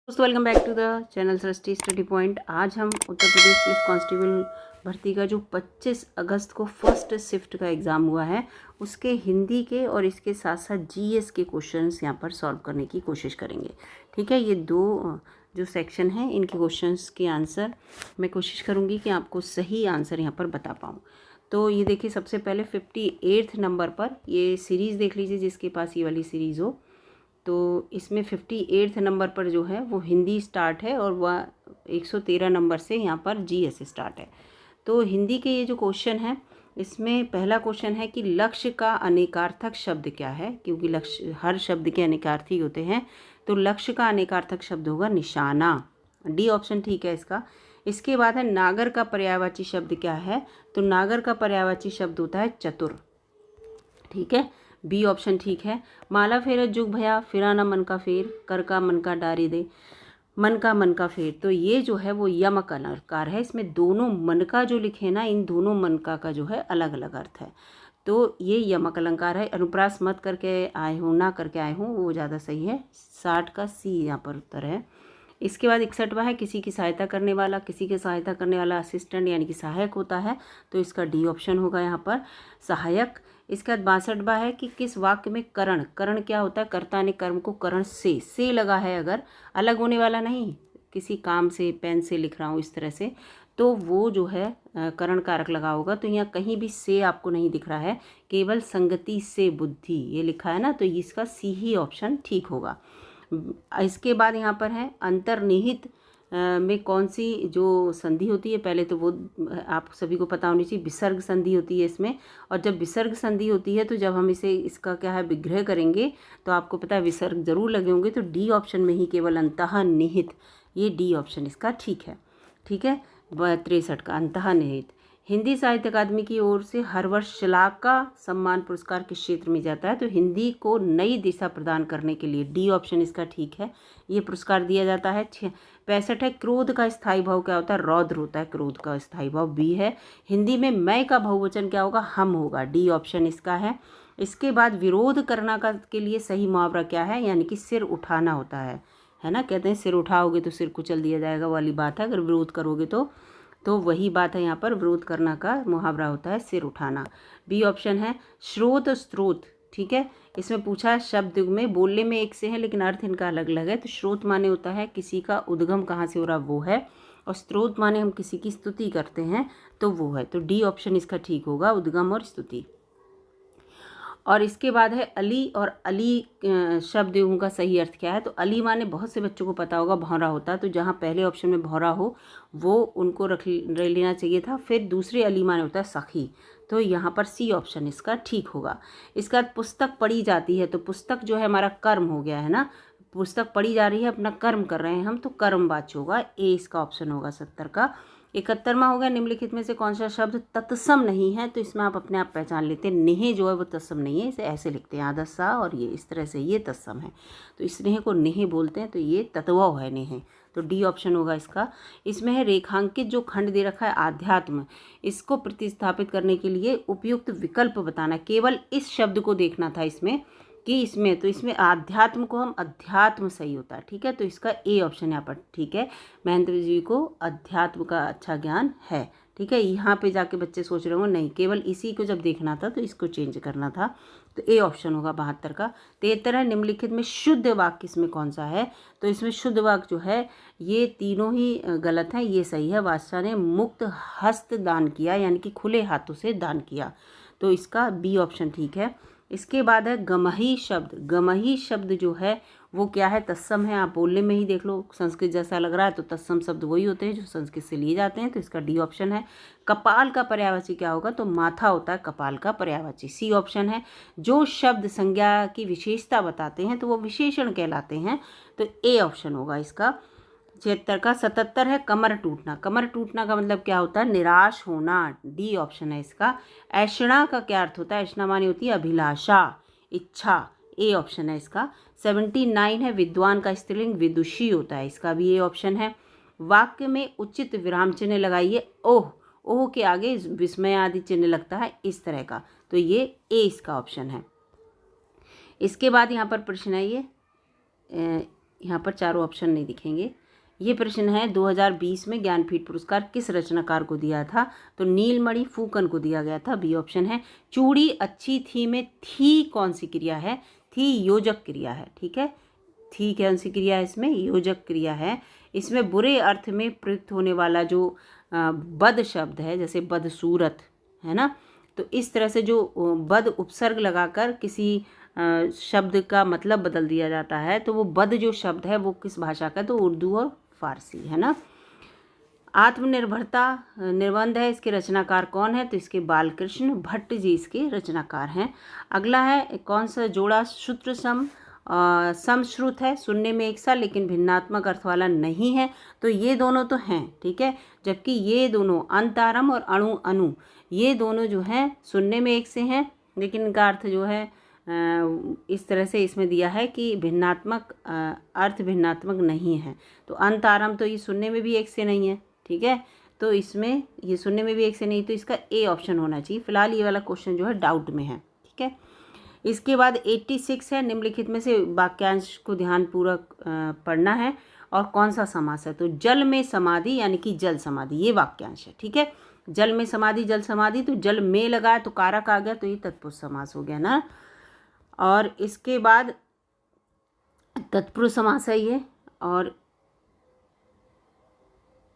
दोस्तों welcome back to the channel Srishti study point. आज हम उत्तर प्रदेश पुलिस कांस्टेबल भर्ती का जो 25 अगस्त को फर्स्ट शिफ्ट का एग्ज़ाम हुआ है उसके हिंदी के और इसके साथ साथ जीएस के क्वेश्चंस यहाँ पर सॉल्व करने की कोशिश करेंगे। ठीक है, ये दो जो सेक्शन हैं इनके क्वेश्चंस के आंसर मैं कोशिश करूँगी कि आपको सही आंसर यहाँ पर बता पाऊँ। तो ये देखिए, सबसे पहले 58 नंबर पर ये सीरीज़ देख लीजिए, जिसके पास ये वाली सीरीज़ हो तो इसमें 58 नंबर पर जो है वो हिंदी स्टार्ट है और वह 113 नंबर से यहाँ पर जीएस स्टार्ट है। तो हिंदी के ये जो क्वेश्चन है इसमें पहला क्वेश्चन है कि लक्ष्य का अनेकार्थक शब्द क्या है, क्योंकि लक्ष्य हर शब्द के अनेकार्थी होते हैं। तो लक्ष्य का अनेकार्थक शब्द होगा निशाना, डी ऑप्शन ठीक है इसका। इसके बाद है नागर का पर्यायवाची शब्द क्या है, तो नागर का पर्यायवाची शब्द होता है चतुर। ठीक है, बी ऑप्शन ठीक है। माला फेर जुग भया फिरा ना मन का फेर, कर का मन का डारी दे, मन का फेर। तो ये जो है वो यमक अलंकार है। इसमें दोनों मन का जो लिखे ना, इन दोनों मन का जो है अलग अलग अर्थ है। तो ये यमक अलंकार है। अनुप्रास मत करके आए हूँ, ना करके आए हूँ, वो ज़्यादा सही है। 60 का सी यहाँ पर उत्तर है। इसके बाद 61वां है किसी की सहायता करने वाला। किसी की सहायता करने वाला असिस्टेंट यानी कि सहायक होता है, तो इसका डी ऑप्शन होगा यहाँ पर सहायक। इसके बाद 62वां है कि किस वाक्य में करण, करण क्या होता है, कर्ता ने कर्म को करण से लगा है, अगर अलग होने वाला नहीं, किसी काम से पेन से लिख रहा हूँ इस तरह से, तो वो जो है करण कारक लगा होगा। तो यहाँ कहीं भी से आपको नहीं दिख रहा है, केवल संगति से बुद्धि ये लिखा है ना, तो इसका सी ही ऑप्शन ठीक होगा। इसके बाद यहाँ पर है अंतर्निहित में कौन सी जो संधि होती है, पहले तो वो आप सभी को पता होनी चाहिए, विसर्ग संधि होती है इसमें। और जब विसर्ग संधि होती है तो जब हम इसका क्या है विग्रह करेंगे तो आपको पता है विसर्ग जरूर लगे होंगे। तो डी ऑप्शन में ही केवल अंतःनिहित, ये डी ऑप्शन इसका ठीक है। ठीक है, 63 का अंतःनिहित। हिंदी साहित्य अकादमी की ओर से हर वर्ष शलाका सम्मान पुरस्कार किस क्षेत्र में जाता है, तो हिंदी को नई दिशा प्रदान करने के लिए, डी ऑप्शन इसका ठीक है, ये पुरस्कार दिया जाता है। 65 है क्रोध का स्थायी भाव क्या होता है, रौद्र होता है क्रोध का स्थायी भाव, बी है। हिंदी में मैं का बहुवचन क्या होगा, हम होगा, डी ऑप्शन इसका है। इसके बाद विरोध करना का के लिए सही मुहावरा क्या है, यानी कि सिर उठाना होता है ना, कहते हैं सिर उठाओगे तो सिर कुचल दिया जाएगा वाली बात है, अगर विरोध करोगे तो वही बात है। यहाँ पर विरोध करना का मुहावरा होता है सिर उठाना, बी ऑप्शन है। स्रोत स्रोत, ठीक है, इसमें पूछा है शब्द में बोलने में एक से है लेकिन अर्थ इनका अलग अलग है। तो स्रोत माने होता है किसी का उद्गम कहाँ से हो रहा वो है, और स्रोत माने हम किसी की स्तुति करते हैं तो वो है। तो डी ऑप्शन इसका ठीक होगा, उद्गम और स्तुति। और इसके बाद है अली, और अली शब्द का सही अर्थ क्या है, तो अली माने बहुत से बच्चों को पता होगा भौरा होता है, तो जहाँ पहले ऑप्शन में भौरा हो वो उनको रख लेना चाहिए था। फिर दूसरे अली माने होता है सखी, तो यहाँ पर सी ऑप्शन इसका ठीक होगा। इसके बाद पुस्तक पढ़ी जाती है, तो पुस्तक जो है हमारा कर्म हो गया है ना, पुस्तक पढ़ी जा रही है, अपना कर्म कर रहे हैं हम, तो कर्मवाच्य होगा, ए इसका ऑप्शन होगा 70 का। 71वां हो गया निम्नलिखित में से कौन सा शब्द तत्सम नहीं है, तो इसमें आप अपने आप पहचान लेते हैं, नेह जो है वो तत्सम नहीं है, इसे ऐसे लिखते हैं आधा सा और ये इस तरह से, ये तत्सम है, तो स्नेह को नेह बोलते हैं, तो ये तत्व है नेह, तो डी ऑप्शन होगा इसका। इसमें है रेखांकित जो खंड दे रखा है आध्यात्म, इसको प्रतिस्थापित करने के लिए उपयुक्त विकल्प बताना, केवल इस शब्द को देखना था इसमें कि इसमें, तो इसमें आध्यात्म को हम अध्यात्म सही होता है, ठीक है, तो इसका ए ऑप्शन यहाँ पर ठीक है। महेंद्र जी को अध्यात्म का अच्छा ज्ञान है, ठीक है। यहाँ पे जाके बच्चे सोच रहे होंगे नहीं, केवल इसी को जब देखना था तो इसको चेंज करना था, तो ए ऑप्शन होगा 72 का। 73 है निम्नलिखित में शुद्ध वाक्य इसमें कौन सा है, तो इसमें शुद्ध वाक्य जो है ये तीनों ही गलत हैं, ये सही है। बादशाह ने मुक्त हस्त दान किया, यानी कि खुले हाथों से दान किया, तो इसका बी ऑप्शन ठीक है। इसके बाद है गमही शब्द, गमही शब्द जो है वो क्या है, तत्सम है, आप बोलने में ही देख लो संस्कृत जैसा लग रहा है, तो तत्सम शब्द वही होते हैं जो संस्कृत से लिए जाते हैं, तो इसका डी ऑप्शन है। कपाल का पर्यायवाची क्या होगा, तो माथा होता है कपाल का पर्यायवाची, सी ऑप्शन है। जो शब्द संज्ञा की विशेषता बताते हैं तो वो विशेषण कहलाते हैं, तो ए ऑप्शन होगा इसका। 76 का। 77 है कमर टूटना, कमर टूटना का मतलब क्या होता है, निराश होना, डी ऑप्शन है इसका। ऐषणा का क्या अर्थ होता है, ऐषणा मानी होती है अभिलाषा, इच्छा, ए ऑप्शन है इसका। 79 है विद्वान का स्त्रीलिंग विदुषी होता है, इसका भी ए ऑप्शन है। वाक्य में उचित विराम चिन्ह लगाइए, ओह, ओह के आगे विस्मय आदि चिन्ह लगता है इस तरह का, तो ये ए इसका ऑप्शन है। इसके बाद यहाँ पर प्रश्न है ये यहाँ पर चारों ऑप्शन नहीं दिखेंगे। ये प्रश्न है 2020 में ज्ञानपीठ पुरस्कार किस रचनाकार को दिया था? तो नीलमणि फूकन को दिया गया था, बी ऑप्शन है। चूड़ी अच्छी थी में थी कौन सी क्रिया है? थी योजक क्रिया है, ठीक है। थी कौन सी क्रिया है? इसमें योजक क्रिया है। इसमें बुरे अर्थ में प्रयुक्त होने वाला जो बद शब्द है, जैसे बदसूरत है ना, तो इस तरह से जो बद उपसर्ग लगाकर किसी शब्द का मतलब बदल दिया जाता है, तो वो बद जो शब्द है वो किस भाषा का? तो उर्दू और फारसी, है ना। आत्मनिर्भरता निबंध है, इसके रचनाकार कौन है? तो इसके बालकृष्ण भट्ट जी इसके रचनाकार हैं। अगला है कौन सा जोड़ा सूत्र समश्रुत है, सुनने में एक सा लेकिन भिन्नात्मक अर्थ वाला नहीं है? तो ये दोनों तो हैं, ठीक है, जबकि ये दोनों अंतारम और अणु अनु, ये दोनों जो हैं सुनने में एक से हैं, लेकिन इनका अर्थ जो है इस तरह से इसमें दिया है कि भिन्नात्मक अर्थ भिन्नात्मक नहीं है। तो अंतारम तो ये सुनने में भी एक से नहीं है, ठीक है, तो इसमें ये सुनने में भी एक से नहीं, तो इसका ए ऑप्शन होना चाहिए। फिलहाल ये वाला क्वेश्चन जो है डाउट में है, ठीक है। इसके बाद 86 है, निम्नलिखित में से वाक्यांश को ध्यानपूर्वक पढ़ना है और कौन सा समास है? तो जल में समाधि यानी कि जल समाधि, ये वाक्यांश है, ठीक है। जल में समाधि, जल समाधि, तो जल में लगाया तो कारक आ गया, तो ये तत्पुरुष समास हो गया ना। और इसके बाद तत्पुरुष समास है ये, और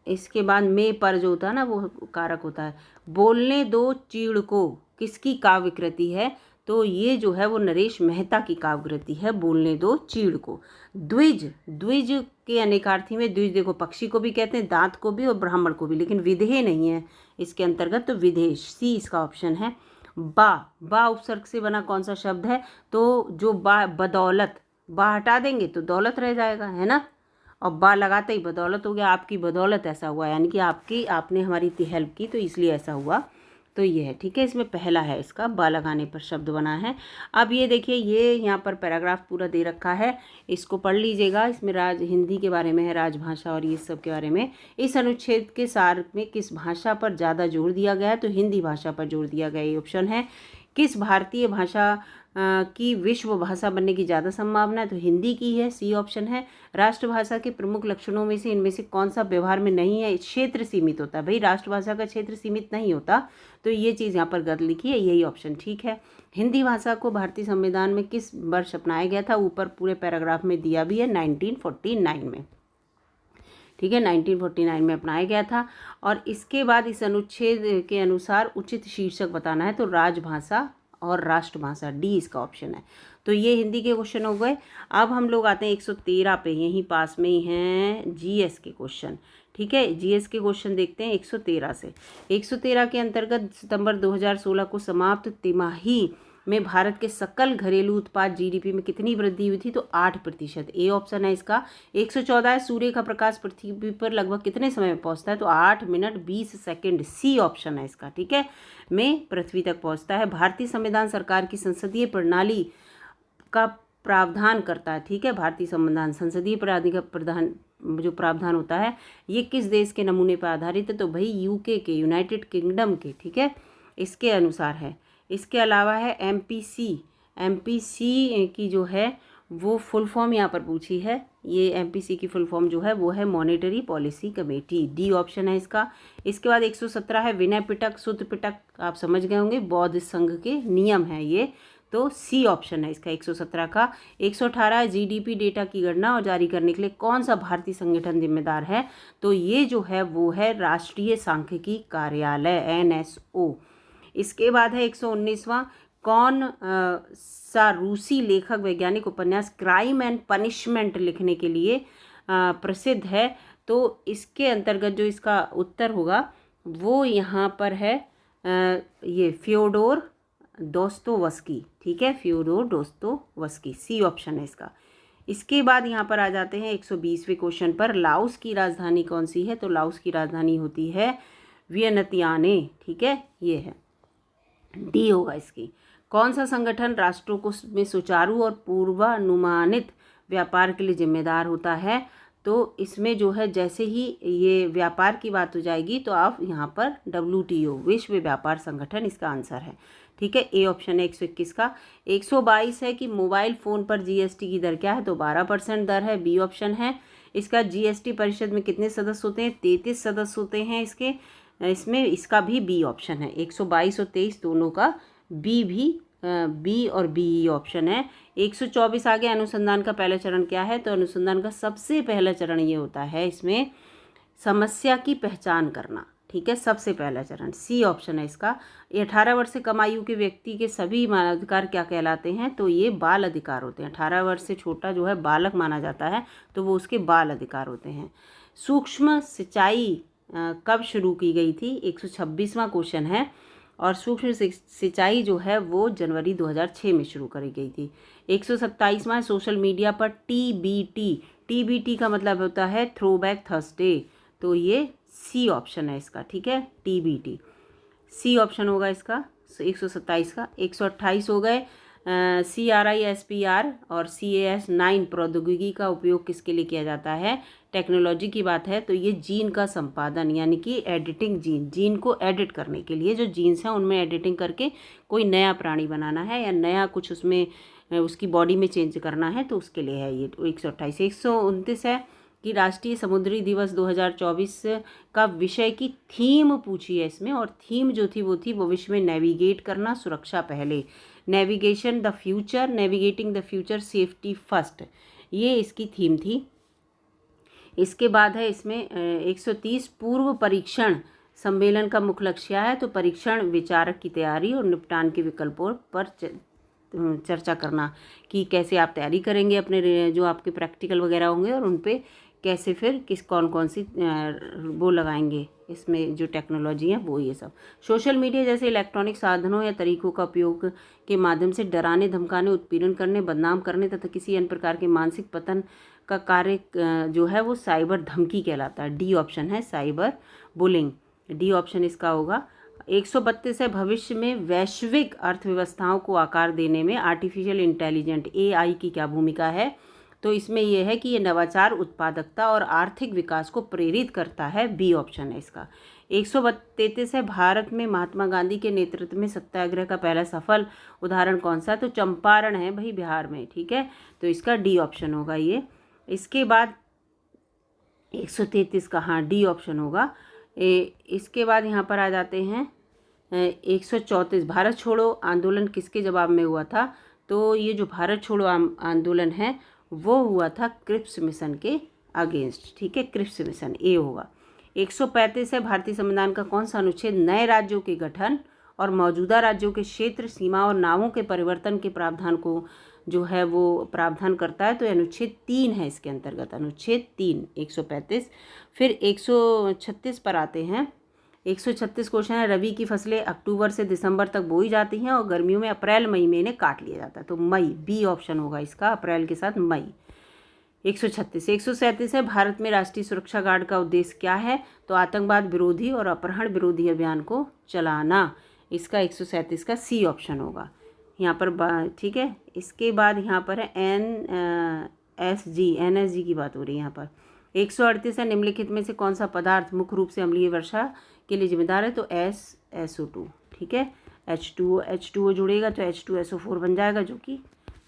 इसके बाद में पर जो होता है ना वो कारक होता है। बोलने दो चीड़ को किसकी काव्य कृति है? तो ये जो है वो नरेश मेहता की काव्य कृति है, बोलने दो चीड़ को। द्विज, द्विज के अनेकार्थी में द्विज देखो पक्षी को भी कहते हैं, दांत को भी और ब्राह्मण को भी, लेकिन विधेय नहीं है इसके अंतर्गत, तो विधेय सी इसका ऑप्शन है। बा उपसर्ग से बना कौन सा शब्द है? तो जो बदौलत, बा हटा देंगे तो दौलत रह जाएगा, है ना, और बा लगाते ही बदौलत हो गया, आपकी बदौलत ऐसा हुआ, यानी कि आपने हमारी इतनी हेल्प की तो इसलिए ऐसा हुआ, तो ये है, ठीक है। इसमें पहला है इसका बा लगाने पर शब्द बना है। अब ये देखिए, ये यहाँ पर पैराग्राफ पूरा दे रखा है, इसको पढ़ लीजिएगा। इसमें हिंदी के बारे में है, राजभाषा और ये सब के बारे में। इस अनुच्छेद के सार में किस भाषा पर ज़्यादा जोर दिया गया है? तो हिंदी भाषा पर जोर दिया गया, ये ऑप्शन है। किस भारतीय भाषा की विश्व भाषा बनने की ज़्यादा संभावना है? तो हिंदी की है, सी ऑप्शन है। राष्ट्रभाषा के प्रमुख लक्षणों में से इनमें से कौन सा व्यवहार में नहीं है? क्षेत्र सीमित होता है, भाई राष्ट्रभाषा का क्षेत्र सीमित नहीं होता, तो ये चीज़ यहाँ पर गलत लिखी है, यही ऑप्शन ठीक है। हिंदी भाषा को भारतीय संविधान में किस वर्ष अपनाया गया था? ऊपर पूरे पैराग्राफ में दिया भी है, 1949 में, ठीक है, 1949 में अपनाया गया था। और इसके बाद इस अनुच्छेद के अनुसार उचित शीर्षक बताना है, तो राजभाषा और राष्ट्रभाषा, डी इसका ऑप्शन है। तो ये हिंदी के क्वेश्चन हो गए। अब हम लोग आते हैं 113 पे, यहीं पास में ही हैं जीएस के क्वेश्चन, ठीक है। जीएस के क्वेश्चन देखते हैं 113 से। 113 के अंतर्गत सितंबर 2016 को समाप्त तिमाही में भारत के सकल घरेलू उत्पाद जीडीपी में कितनी वृद्धि हुई थी? तो 8%, ए ऑप्शन है इसका। 114 है, सूर्य का प्रकाश पृथ्वी पर लगभग कितने समय में पहुंचता है? तो 8 मिनट 20 सेकंड, सी ऑप्शन है इसका, ठीक है, में पृथ्वी तक पहुंचता है। भारतीय संविधान सरकार की संसदीय प्रणाली का प्रावधान करता है, ठीक है। भारतीय संविधान संसदीय प्रणाली का प्रधान जो प्रावधान होता है, ये किस देश के नमूने पर आधारित है? तो भाई यूके के, यूनाइटेड किंगडम के, ठीक है, इसके अनुसार है। इसके अलावा है एमपीसी की जो है वो फुल फॉर्म यहाँ पर पूछी है। ये एमपीसी की फुल फॉर्म जो है वो है monetary policy committee, D option है इसका। इसके बाद 117 है विनय पिटक, सूत्र पिटक, आप समझ गए होंगे, बौद्ध संघ के नियम है ये, तो सी ऑप्शन है इसका 117 का। 118 जीडीपी डेटा की गणना और जारी करने के लिए कौन सा भारतीय संगठन जिम्मेदार है? तो ये जो है वो है राष्ट्रीय सांख्यिकी कार्यालय, एनएसओ। इसके बाद है 119वां, कौन सा रूसी लेखक वैज्ञानिक उपन्यास क्राइम एंड पनिशमेंट लिखने के लिए प्रसिद्ध है? तो इसके अंतर्गत जो इसका उत्तर होगा वो यहाँ पर है ये फ्योडोर दोस्तोवस्की, ठीक है, फ्योडोर दोस्तोवस्की, सी ऑप्शन है इसका। इसके बाद यहाँ पर आ जाते हैं 120वें क्वेश्चन पर, लाओस की राजधानी कौन सी है? तो लाओस की राजधानी होती है वियनतियाने, ठीक है, ये है, डी होगा इसकी। कौन सा संगठन राष्ट्रों को में सुचारू और पूर्वानुमानित व्यापार के लिए जिम्मेदार होता है? तो इसमें जो है जैसे ही ये व्यापार की बात हो जाएगी तो आप यहाँ पर WTO, विश्व व्यापार संगठन, इसका आंसर है, ठीक है, ए ऑप्शन है 121 का। 122 है कि मोबाइल फ़ोन पर जीएसटी की दर क्या है, तो 12% दर है, बी ऑप्शन है इसका। जीएसटी परिषद में कितने सदस्य होते हैं, 33 सदस्य होते हैं इसके, इसमें इसका भी बी ऑप्शन है। 122 और 23 दोनों का बी और बी ऑप्शन है। 124 आगे अनुसंधान का पहला चरण क्या है, तो अनुसंधान का सबसे पहला चरण ये होता है इसमें समस्या की पहचान करना, ठीक है, सबसे पहला चरण, सी ऑप्शन है इसका। 18 वर्ष से कम आयु के व्यक्ति के सभी मानवाधिकार क्या कहलाते हैं, तो ये बाल अधिकार होते हैं। 18 वर्ष से छोटा जो है बालक माना जाता है, तो वो उसके बाल अधिकार होते हैं। सूक्ष्म सिंचाई कब शुरू की गई थी, 126वां क्वेश्चन है, और सूक्ष्म सिंचाई जो है वो जनवरी 2006 में शुरू करी गई थी। 127वां सोशल मीडिया पर टीबीटी का मतलब होता है थ्रोबैक थर्सडे, तो ये सी ऑप्शन है इसका, ठीक है, टीबीटी सी ऑप्शन होगा इसका 127 का। 128 हो गए CRISPR और CAS9 प्रौद्योगिकी का उपयोग किसके लिए किया जाता है, टेक्नोलॉजी की बात है, तो ये जीन का संपादन यानी कि एडिटिंग, जीन को एडिट करने के लिए, जो जीन्स हैं उनमें एडिटिंग करके कोई नया प्राणी बनाना है या नया कुछ उसमें उसकी बॉडी में चेंज करना है, तो उसके लिए है ये 128। 129 है कि राष्ट्रीय समुद्री दिवस 2024 का विषय की थीम पूछी है इसमें, और थीम जो थी वो विश्व में नेविगेट करना, सुरक्षा पहले, navigation the future, navigating the future, safety first, ये इसकी थीम थी। इसके बाद है इसमें 130 पूर्व परीक्षण सम्मेलन का मुख्य लक्ष्य क्या है, तो परीक्षण विचारक की तैयारी और निपटान के विकल्पों पर चर्चा करना कि कैसे आप तैयारी करेंगे अपने जो आपके प्रैक्टिकल वगैरह होंगे, और उन पे कैसे फिर कौन सी वो लगाएंगे इसमें जो टेक्नोलॉजी है वो, ये सब। सोशल मीडिया जैसे इलेक्ट्रॉनिक साधनों या तरीकों का उपयोग के माध्यम से डराने, धमकाने, उत्पीड़न करने, बदनाम करने तथा किसी अन्य प्रकार के मानसिक पतन का कार्य जो है वो साइबर धमकी कहलाता है, डी ऑप्शन है साइबर बुलिंग, डी ऑप्शन इसका होगा। 132 है भविष्य में वैश्विक अर्थव्यवस्थाओं को आकार देने में आर्टिफिशियल इंटेलिजेंट AI की क्या भूमिका है, तो इसमें यह है कि ये नवाचार, उत्पादकता और आर्थिक विकास को प्रेरित करता है, बी ऑप्शन है इसका। 133 है भारत में महात्मा गांधी के नेतृत्व में सत्याग्रह का पहला सफल उदाहरण कौन सा, तो चंपारण है भाई, बिहार में, ठीक है, तो इसका डी ऑप्शन होगा ये। इसके बाद 133 का हाँ डी ऑप्शन होगा। इसके बाद यहाँ पर आ जाते हैं 134 भारत छोड़ो आंदोलन किसके जवाब में हुआ था, तो ये जो भारत छोड़ो आंदोलन है वो हुआ था क्रिप्स मिशन के अगेंस्ट, ठीक है, क्रिप्स मिशन, ए होगा। 135 है भारतीय संविधान का कौन सा अनुच्छेद नए राज्यों के गठन और मौजूदा राज्यों के क्षेत्र, सीमा और नामों के परिवर्तन के प्रावधान को जो है वो प्रावधान करता है, तो अनुच्छेद 3 है इसके अंतर्गत, अनुच्छेद 3 135। फिर 136 पर आते हैं। 136 क्वेश्चन है रबी की फसलें अक्टूबर से दिसंबर तक बोई जाती हैं और गर्मियों में अप्रैल मई में इन्हें काट लिया जाता है, तो मई, बी ऑप्शन होगा इसका, अप्रैल के साथ मई। 136। 137 है भारत में राष्ट्रीय सुरक्षा गार्ड का उद्देश्य क्या है, तो आतंकवाद विरोधी और अपहरण विरोधी अभियान को चलाना, इसका 137 का सी ऑप्शन होगा यहाँ पर, ठीक है। इसके बाद यहाँ पर है NSG की बात हो रही है यहाँ पर। 138 है निम्नलिखित में से कौन सा पदार्थ मुख्य रूप से अम्लीय वर्षा के लिए जिम्मेदार है, तो SO2, ठीक है, H2O जुड़ेगा तो H2SO4 बन जाएगा, जो कि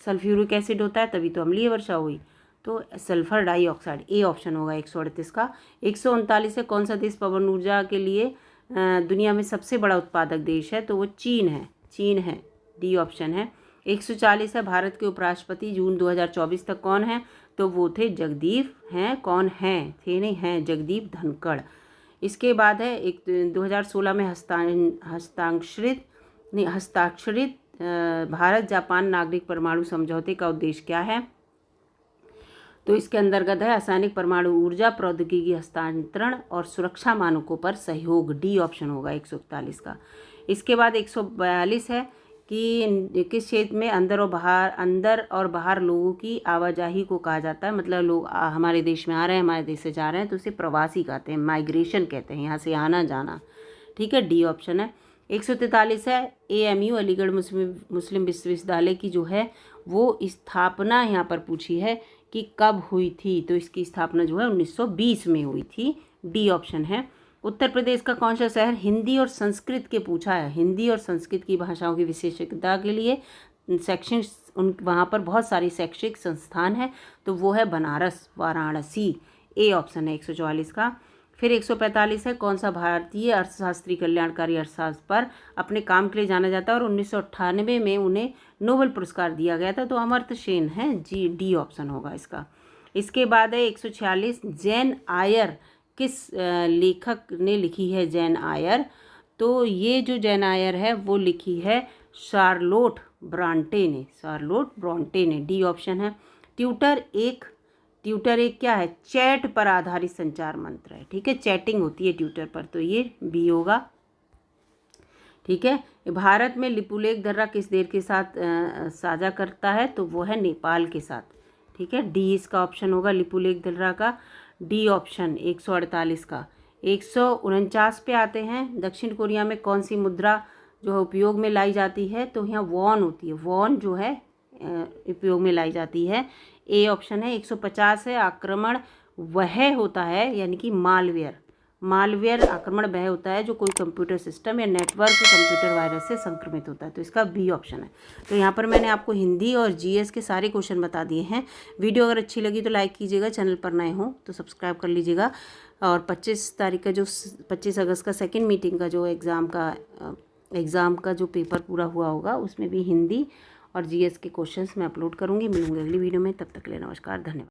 सल्फ्यूरिक एसिड होता है, तभी तो अम्लीय वर्षा हुई, तो सल्फर डाइऑक्साइड, ए ऑप्शन होगा 138 का। 139 है कौन सा देश पवन ऊर्जा के लिए दुनिया में सबसे बड़ा उत्पादक देश है, तो वो चीन है, डी ऑप्शन है। 140 है भारत के उपराष्ट्रपति जून 2024 तक कौन है, तो वो थे जगदीप हैं, कौन हैं थे नहीं हैं, जगदीप धनखड़। इसके बाद है 2016 में हस्ताक्षरित भारत जापान नागरिक परमाणु समझौते का उद्देश्य क्या है, तो इसके अंतर्गत है रासायनिक परमाणु ऊर्जा प्रौद्योगिकी हस्तांतरण और सुरक्षा मानकों पर सहयोग, डी ऑप्शन होगा 141 का। इसके बाद 142 है कि किस क्षेत्र में अंदर और बाहर लोगों की आवाजाही को कहा जाता है, मतलब लोग हमारे देश में आ रहे हैं, हमारे देश से जा रहे हैं, तो उसे प्रवासी कहते हैं, माइग्रेशन कहते हैं, यहाँ से आना जाना, ठीक है, डी ऑप्शन है। 143 है AMU अलीगढ़ मुस्लिम विश्वविद्यालय की जो है वो स्थापना यहाँ पर पूछी है कि कब हुई थी, तो इसकी स्थापना जो है 1920 में हुई थी, डी ऑप्शन है। उत्तर प्रदेश का कौन सा शहर हिंदी और संस्कृत के पूछा है, हिंदी और संस्कृत की भाषाओं की विशेषज्ञता के लिए शैक्षणिक उन वहाँ पर बहुत सारी शैक्षिक संस्थान है, तो वो है बनारस, वाराणसी। ए ऑप्शन है 144 का। फिर 145 है कौन सा भारतीय अर्थशास्त्री कल्याणकारी अर्थशास्त्र पर अपने काम के लिए जाना जाता है और 1998 में उन्हें नोबेल पुरस्कार दिया गया था, तो अमर्त्य सेन है, जी डी ऑप्शन होगा इसका। इसके बाद है 146 जैन आयर किस लेखक ने लिखी है जैन आयर, तो ये जो जैन आयर है वो लिखी है शार्लोट ब्रांटे ने, शार्लोट ब्रांटे ने, डी ऑप्शन है। ट्यूटर एक क्या है, चैट पर आधारित संचार मंत्र है, ठीक है, चैटिंग होती है ट्यूटर पर, तो ये बी होगा, ठीक है। भारत में लिपुलेख दर्रा किस देश के साथ साझा करता है, तो वो है नेपाल के साथ, ठीक है, डी इसका ऑप्शन होगा लिपुलेख दर्रा का, डी ऑप्शन 148 का। 149 पे आते हैं, दक्षिण कोरिया में कौन सी मुद्रा जो है उपयोग में लाई जाती है, तो यहाँ वॉन होती है, वॉन जो है उपयोग में लाई जाती है, ए ऑप्शन है। 150 है आक्रमण वह होता है, यानी कि मालवेयर आक्रमण वह होता है जो कोई कंप्यूटर सिस्टम या नेटवर्क कंप्यूटर वायरस से संक्रमित होता है, तो इसका बी ऑप्शन है। तो यहाँ पर मैंने आपको हिंदी और जीएस के सारे क्वेश्चन बता दिए हैं। वीडियो अगर अच्छी लगी तो लाइक कीजिएगा, चैनल पर नए हो तो सब्सक्राइब कर लीजिएगा। और 25 अगस्त का सेकेंड मीटिंग का जो एग्ज़ाम का जो पेपर पूरा हुआ होगा उसमें भी हिंदी और जीएस के क्वेश्चंस मैं अपलोड करूँगी। मिलूंगी अगली वीडियो में, तब तक के लिए नमस्कार, धन्यवाद।